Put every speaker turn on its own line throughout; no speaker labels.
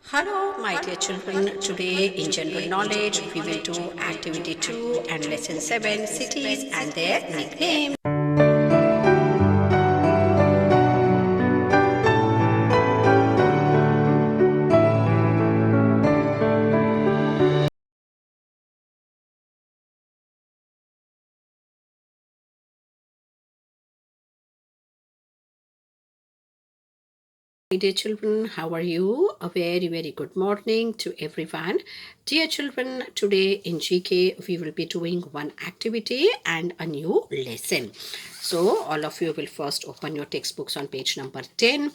Hello, my dear children. Today, in general knowledge, we will do activity 2 and lesson 7 cities and their nicknames. My dear children, how are you? A very good morning to everyone. Dear children, today in GK we will be doing one activity and a new lesson. So all of you will first open your textbooks on page number 10.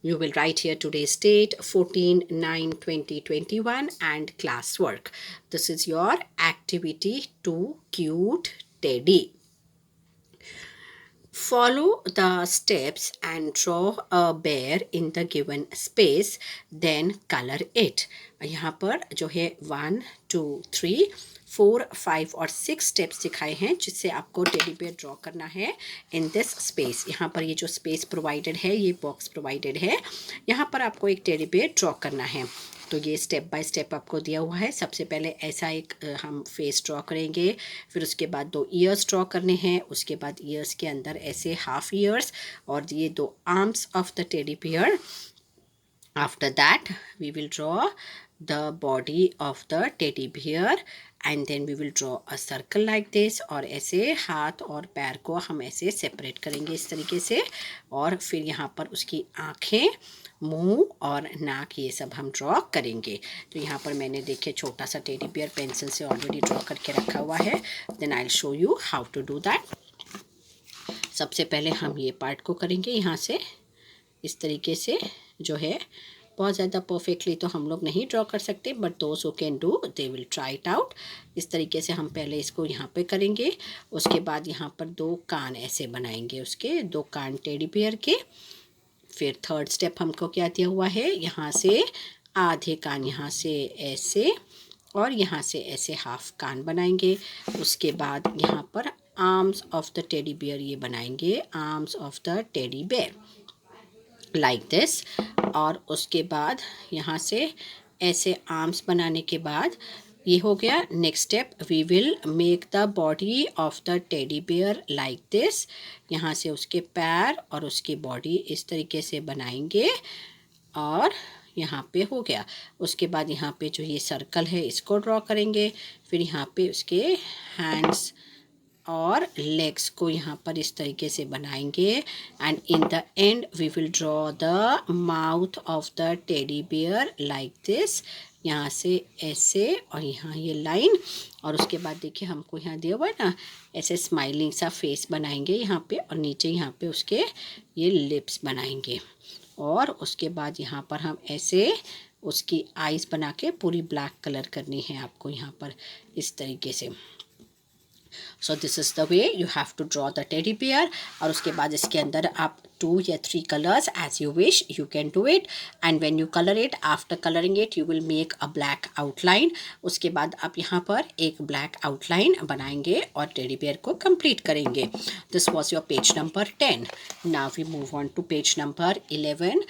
You will write here today's date 14/9/2021 and classwork. This is your activity 2, cute teddy. Follow the steps and draw a bear in the given space, then color it. यहाँ पर जो है 1, 2, 3, 4, 5 और 6 steps दिखाए हैं जिससे आपको teddy bear draw करना है इन दिस स्पेस। यहाँ पर ये जो स्पेस प्रोवाइडेड है, ये बॉक्स प्रोवाइडेड है, यहाँ पर आपको एक टेडी बेयर ड्रॉ करना है। तो ये स्टेप बाय स्टेप आपको दिया हुआ है। सबसे पहले ऐसा एक हम फेस ड्रॉ करेंगे, फिर उसके बाद 2 ईयर्स ड्रॉ करने हैं, उसके बाद ईयर्स के अंदर ऐसे हाफ ईयर्स और ये 2 arms of the teddy bear. After that we will draw the body of the teddy bear and then we will draw a circle like this और ऐसे हाथ और पैर को हम ऐसे सेपरेट करेंगे इस तरीके से, और फिर यहाँ पर उसकी आँखें, मुंह और नाक ये सब हम ड्रॉ करेंगे। तो यहाँ पर मैंने देखिए छोटा सा टेडी बियर पेंसिल से ऑलरेडी ड्रॉ करके रखा हुआ है। Then I will show you how to do that. सबसे पहले हम ये पार्ट को करेंगे यहाँ से इस तरीके से, जो है बहुत ज़्यादा परफेक्टली तो हम लोग नहीं ड्रॉ कर सकते, but those who can do they will try it out. इस तरीके से हम पहले इसको यहाँ पे करेंगे, उसके बाद यहाँ पर 2 कान ऐसे बनाएंगे, उसके 2 कान टेडी बियर के। फिर थर्ड स्टेप हमको क्या दिया हुआ है, यहाँ से आधे कान यहाँ से ऐसे और यहाँ से ऐसे हाफ कान बनाएंगे। उसके बाद यहाँ पर arms of the teddy beer ये बनाएंगे, arms of the teddy bear like this. और उसके बाद यहाँ से ऐसे आर्म्स बनाने के बाद ये हो गया। Next step we will make the body of the teddy bear like this. यहाँ से उसके पैर और उसकी बॉडी इस तरीके से बनाएंगे और यहाँ पे हो गया। उसके बाद यहाँ पे जो ये सर्कल है इसको ड्रॉ करेंगे, फिर यहाँ पे उसके हैंड्स और लेग्स को यहाँ पर इस तरीके से बनाएंगे and in the end we will draw the mouth of the teddy bear like this. यहाँ से ऐसे और यहाँ ये लाइन, और उसके बाद देखिए हमको यहाँ दिया हुआ है ना, ऐसे स्माइलिंग सा फेस बनाएंगे यहाँ पे, और नीचे यहाँ पे उसके ये लिप्स बनाएंगे। और उसके बाद यहाँ पर हम ऐसे उसकी आईज बना के पूरी ब्लैक कलर करनी है आपको यहाँ पर इस तरीके से। So this is the way you have to draw the teddy bear. और उसके बाद इसके अंदर आप 2 या 3 colours as you wish you can do it, and when you colour it, after colouring it you will make a black outline. उसके बाद आप यहाँ पर एक ब्लैक आउटलाइन बनाएंगे और टेडी बियर को कंप्लीट करेंगे। This was your page number 10। Now we move on to page number 11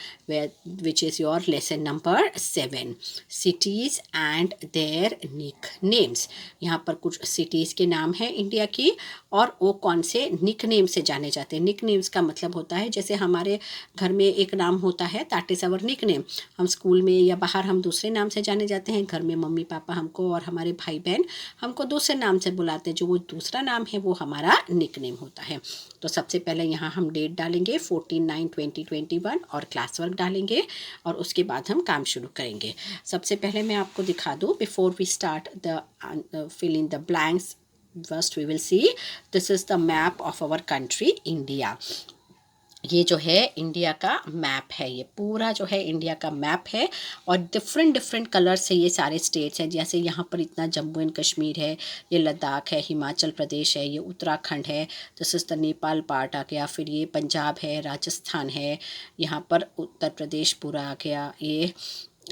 which is your lesson number 7, cities and their nicknames. यहाँ पर कुछ सिटीज़ के नाम हैं इंडिया की, और वो कौन से निक नेम से जाने जाते हैं। निक नेम्स का मतलब होता है जैसे हमारे घर में एक नाम होता है, that is our nickname. हम स्कूल में या बाहर हम दूसरे नाम से जाने जाते हैं, घर में मम्मी पापा हमको और हमारे भाई बहन हमको दूसरे नाम से बुलाते हैं, जो वो दूसरा नाम है वो हमारा निक नेम होता है। तो सबसे पहले यहाँ हम डेट डालेंगे 14/9/2021 और क्लास वर्क डालेंगे, और उसके बाद हम काम शुरू करेंगे। सबसे पहले मैं आपको दिखा दूँ, before we start the fill in the blanks, first we will see this is the map of our country India। ये जो है इंडिया का मैप है, ये पूरा जो है इंडिया का मैप है, और डिफरेंट डिफरेंट कलर से ये सारे स्टेट्स हैं। जैसे यहाँ पर इतना जम्मू एंड कश्मीर है, ये लद्दाख है, हिमाचल प्रदेश है, ये उत्तराखंड है, this is the Nepal part आ गया, फिर ये पंजाब है, राजस्थान है, यहाँ पर उत्तर प्रदेश पूरा आ गया, ये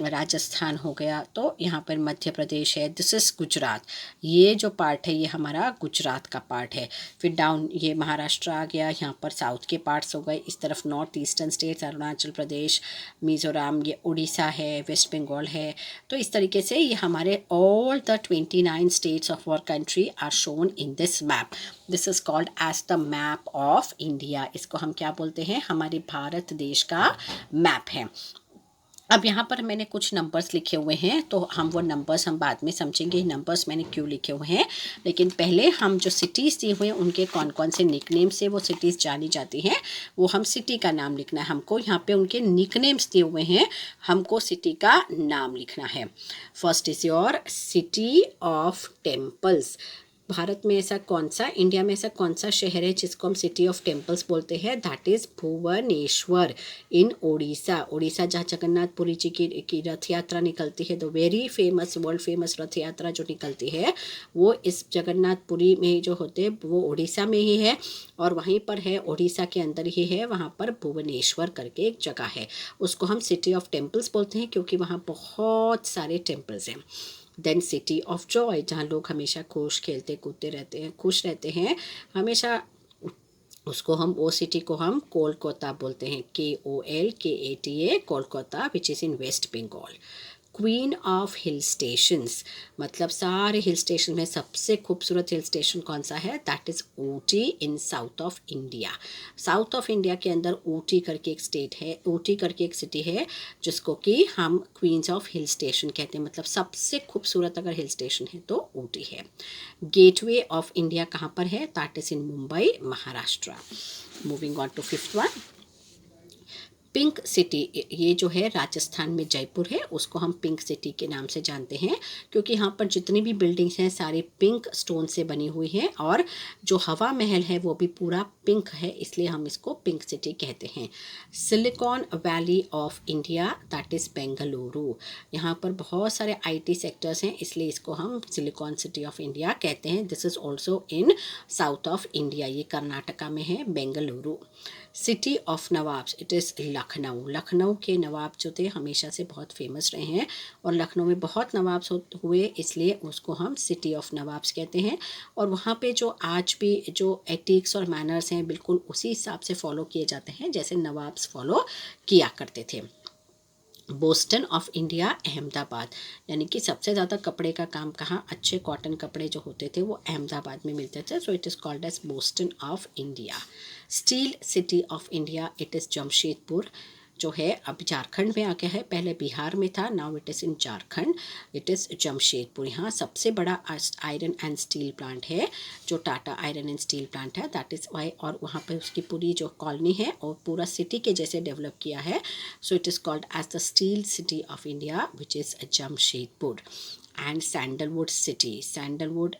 राजस्थान हो गया, तो यहाँ पर मध्य प्रदेश है, दिस इज़ गुजरात। ये जो पार्ट है ये हमारा गुजरात का पार्ट है। फिर डाउन ये महाराष्ट्र आ गया, यहाँ पर साउथ के पार्ट्स हो गए। इस तरफ north eastern states, Arunachal Pradesh, Mizoram, ये उड़ीसा है, वेस्ट बंगाल है। तो इस तरीके से ये हमारे all the 29 states of our country are shown in this map. This is called as the map of India. इसको हम क्या बोलते हैं, हमारे भारत देश का मैप है। अब यहाँ पर मैंने कुछ नंबर्स लिखे हुए हैं, तो हम वो नंबर्स हम बाद में समझेंगे नंबर्स मैंने क्यों लिखे हुए हैं। लेकिन पहले हम जो सिटीज़ दिए हुए हैं उनके कौन कौन से निकनेम से वो सिटीज़ जानी जाती हैं, वो हम सिटी का नाम लिखना है हमको। यहाँ पे उनके निकनेम्स दिए हुए हैं, हमको सिटी का नाम लिखना है। First is your city of temples. Bharat में ऐसा कौन सा, इंडिया में ऐसा कौन सा शहर है जिसको हम सिटी ऑफ टेम्पल्स बोलते हैं? दैट इज़ भुवनेश्वर इन उड़ीसा। उड़ीसा जहाँ जगन्नाथपुरी जी की रथ यात्रा निकलती है, the very famous, world famous रथ यात्रा जो निकलती है वो इस जगन्नाथपुरी में जो होते हैं वो उड़ीसा में ही है। और वहीं पर है, उड़ीसा के अंदर ही है, वहाँ पर भुवनेश्वर करके एक जगह है, उसको हम सिटी ऑफ टेम्पल्स बोलते हैं क्योंकि वहाँ बहुत सारे टेम्पल्स हैं। देन सिटी ऑफ जॉय, जहाँ लोग हमेशा खुश खेलते कूदते रहते हैं, खुश रहते हैं हमेशा, उसको हम, वो सिटी को हम कोलकाता बोलते हैं, KOLKATA, Kolkata, which is in West Bengal. Queen of hill stations, मतलब सारे हिल स्टेशन में सबसे खूबसूरत हिल स्टेशन कौन सा है? That is Ooty in south of India. South of India के अंदर ऊटी करके एक स्टेट है, ऊटी करके एक सिटी है जिसको कि हम क्वींस ऑफ हिल स्टेशन कहते हैं, मतलब सबसे खूबसूरत अगर हिल स्टेशन है तो ऊटी है। गेटवे ऑफ इंडिया कहाँ पर है? That is in Mumbai, Maharashtra. Moving on to fifth one, pink city, ये जो है राजस्थान में जयपुर है, उसको हम पिंक सिटी के नाम से जानते हैं क्योंकि यहाँ पर जितनी भी बिल्डिंग्स हैं सारी पिंक स्टोन से बनी हुई हैं, और जो हवा महल है वो भी पूरा पिंक है, इसलिए हम इसको पिंक सिटी कहते हैं। Silicon valley of India, that is Bengaluru. यहाँ पर बहुत सारे IT सेक्टर्स हैं, इसलिए इसको हम सिलिकॉन सिटी ऑफ इंडिया कहते हैं। This is also in south of India, ये कर्नाटका में है, Bengaluru. City of nawabs, it is Lucknow. Lucknow के नवाब जो थे हमेशा से बहुत फेमस रहे हैं, और लखनऊ में बहुत नवाब्स हुए, इसलिए उसको हम सिटी ऑफ नवाब्स कहते हैं। और वहाँ पे जो आज भी जो एथिक्स और मैनर्स हैं बिल्कुल उसी हिसाब से फॉलो किए जाते हैं जैसे नवाब्स फॉलो किया करते थे। बोस्टन ऑफ इंडिया, अहमदाबाद, यानी कि सबसे ज़्यादा कपड़े का काम कहाँ, अच्छे कॉटन कपड़े जो होते थे वो अहमदाबाद में मिलते थे, so it is called as Boston of India. Steel city of India, it is Jamshedpur, जो है अब झारखंड में आ गया है, पहले बिहार में था, now it is in Jharkhand, it is Jamshedpur. यहाँ सबसे बड़ा आयरन एंड स्टील प्लांट है जो Tata iron and steel plant है, दैट इज़ वाई, और वहाँ पे उसकी पूरी जो कॉलोनी है और पूरा सिटी के जैसे डेवलप किया है, so it is called as the steel city of India which is Jamshedpur. And sandalwood city, sandalwood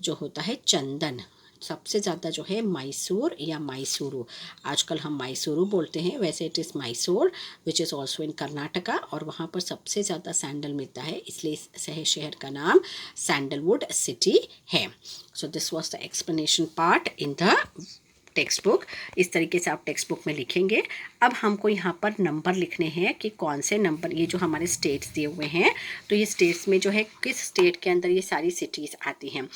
जो होता है चंदन, सबसे ज़्यादा जो है मैसूर या मैसूरू, आजकल हम मैसूरू बोलते हैं, वैसे it is Mysore which is also in Karnataka, और वहाँ पर सबसे ज़्यादा सैंडल मिलता है, इसलिए इस शहर का नाम सैंडलवुड सिटी है। So this was the explanation part in the text book. इस तरीके से आप टेक्स्ट बुक में लिखेंगे। अब हमको यहाँ पर नंबर लिखने हैं कि कौन से नंबर, ये जो हमारे स्टेट्स दिए हुए हैं, तो ये स्टेट्स में जो है किस स्टेट के अंदर ये सारी सिटीज़ आती हैं।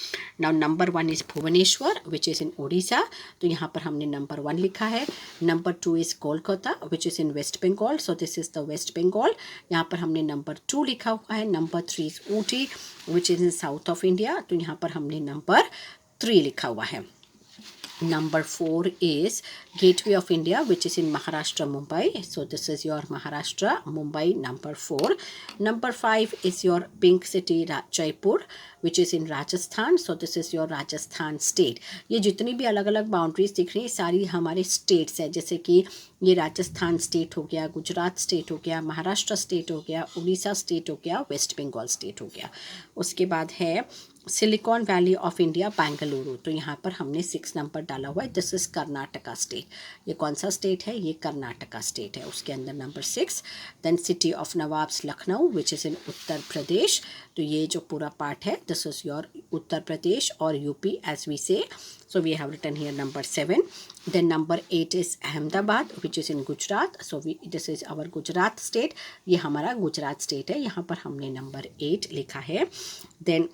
Now number 1 is Bhubaneswar which is in Orissa, तो यहाँ पर हमने नंबर 1 लिखा है। Number 2 is Kolkata which is in West Bengal, so this is the West Bengal, यहाँ पर हमने नंबर 2 लिखा हुआ है। Number 3 is Ooty which is in south of India, तो यहाँ पर हमने नंबर 3 लिखा हुआ है। Number 4 is Gateway of India, which is in Maharashtra, Mumbai. So this is your Maharashtra, Mumbai, number 4. Number 5 is your pink city, Jaipur, which is in Rajasthan. So this is your Rajasthan state. ये जितनी भी अलग अलग boundaries दिख रही हैं सारी हमारे स्टेट्स हैं, जैसे कि ये राजस्थान स्टेट हो गया, गुजरात स्टेट हो गया, महाराष्ट्र स्टेट हो गया, उड़ीसा स्टेट हो गया, वेस्ट बंगाल स्टेट हो गया। उसके बाद है silicon valley of India Bengaluru, तो यहाँ पर हमने 6 नंबर डाला हुआ है। This is Karnataka state. ये कौन सा स्टेट है? ये कर्नाटका स्टेट है, उसके अंदर number 6। Then city of nawabs Lucknow which is in Uttar Pradesh, तो ये जो पूरा पार्ट है this is your Uttar Pradesh और UP as we say, so we have written here number 7. Then number 8 is Ahmedabad which is in Gujarat, so this is our Gujarat state, ये हमारा Gujarat state है, यहाँ पर हमने नंबर 8 लिखा है। Then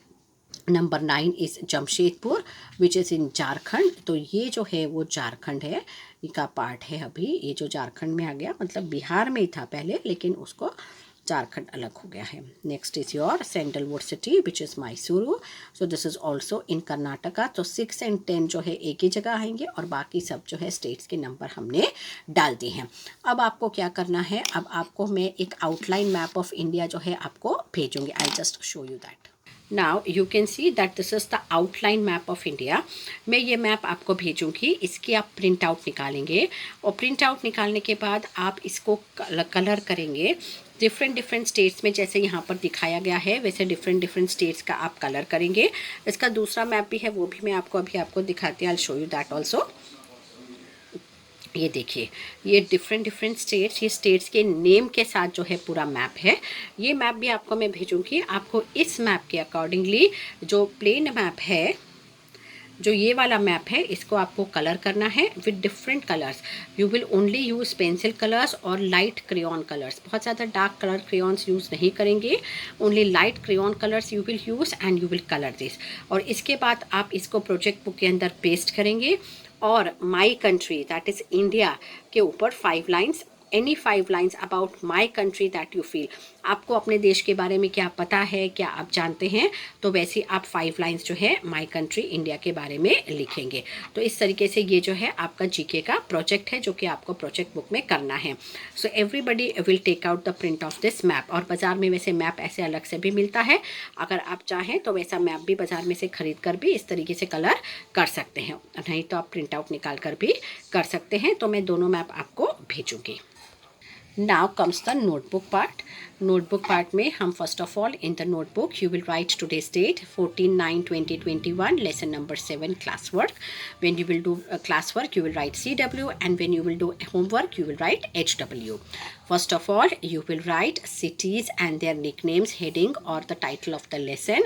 number 9 is Jamshedpur which is इन झारखंड, तो ये जो है वो झारखंड है, इसका पार्ट है अभी, ये जो झारखंड में आ गया, मतलब बिहार में ही था पहले लेकिन उसको झारखंड अलग हो गया है। Next is your sandalwood city which is Mysuru, so this is also in Karnataka. तो 6 एंड 10 जो है एक ही जगह आएंगे और बाकी सब जो है स्टेट्स के नंबर हमने डाल दिए हैं। अब आपको क्या करना है, अब आपको मैं एक आउटलाइन मैप ऑफ इंडिया जो है आपको भेजूँगी। I just show you that. Now you can see that this is the outline map of India. मैं ये मैप आपको भेजूँगी, इसकी आप प्रिंट आउट निकालेंगे और प्रिंट आउट निकालने के बाद आप इसको कलर करेंगे डिफरेंट स्टेट्स में, जैसे यहाँ पर दिखाया गया है वैसे डिफरेंट स्टेट्स का आप कलर करेंगे। इसका दूसरा मैप भी है, वो भी मैं आपको दिखाती हूँ। I show you that also. ये देखिए, ये डिफरेंट स्टेट्स, ये स्टेट्स के नेम के साथ जो है पूरा मैप है। ये मैप भी आपको मैं भेजूँगी। आपको इस मैप के अकॉर्डिंगली जो प्लेन मैप है, जो ये वाला मैप है, इसको आपको कलर करना है with different colours. You will only use pencil colours और लाइट क्रेयॉन कलर्स, बहुत ज़्यादा डार्क कलर क्रेयॉन्स यूज़ नहीं करेंगे, only light crayon colours you will use and you will colour this. और इसके बाद आप इसको प्रोजेक्ट बुक के अंदर पेस्ट करेंगे और my country that is India के ऊपर 5 lines, any 5 lines about my country that you feel. आपको अपने देश के बारे में क्या पता है, क्या आप जानते हैं, तो वैसे आप 5 लाइन्स जो है माई कंट्री इंडिया के बारे में लिखेंगे। तो इस तरीके से ये जो है आपका जीके का प्रोजेक्ट है जो कि आपको प्रोजेक्ट बुक में करना है। So everybody will take out the print of this map. और बाज़ार में वैसे मैप ऐसे अलग से भी मिलता है, अगर आप चाहें तो वैसा मैप भी बाज़ार में से ख़रीद कर भी इस तरीके से कलर कर सकते हैं, नहीं तो आप प्रिंट आउट निकाल कर भी कर सकते हैं। तो मैं दोनों मैप आपको भेजूँगी। Now comes the notebook part. Notebook part में हम first of all in the notebook you will write today's date 14/9/2021 lesson number 7 classwork. When you will do classwork you will write CW, and when you will do homework you will write HW. First of all you will write cities and their nicknames heading or the title of the lesson.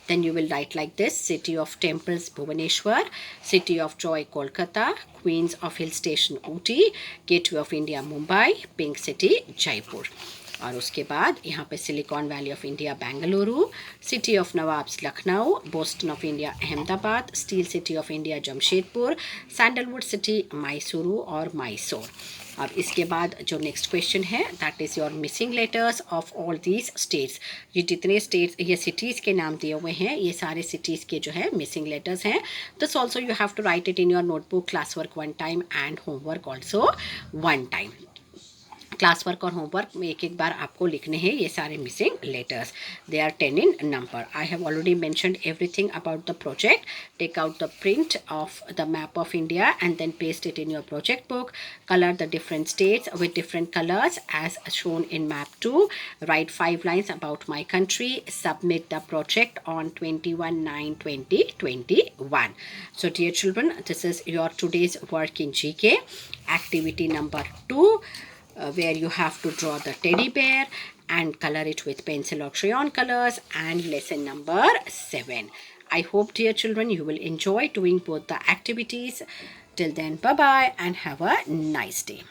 Then you will write like this: City of Temples Bhubaneswar, City of Joy Kolkata, Queens of Hill Station Ooty, Gateway of India Mumbai, Pink City Jaipur. और उसके बाद यहाँ पे silicon valley of India Bengaluru, city of nawabs Lucknow, Boston of India Ahmedabad, steel city of India Jamshedpur, sandalwood city Mysuru और मैसूर। अब इसके बाद जो नेक्स्ट क्वेश्चन है that is your missing letters of all these states. ये जितने स्टेट्स, ये सिटीज़ के नाम दिए हुए हैं, ये सारे सिटीज़ के जो है मिसिंग लेटर्स हैं। This also you have to write it in your notebook, class work 1 time and homework also 1 time. Class work और होमवर्क में एक बार आपको लिखने हैं ये सारे missing letters. They are 10 in number. I have already mentioned everything about the project. Take out the print of the map of India and then paste it in your project book. Color the different states with different colors as shown in map 2. Write 5 lines about my country. Submit the project on 21/9/2021. So dear children, this is your today's work in GK. Activity number 2. Where you have to draw the teddy bear and color it with pencil or crayon colors, and lesson number 7. I hope dear children you will enjoy doing both the activities. Till then, bye bye and have a nice day.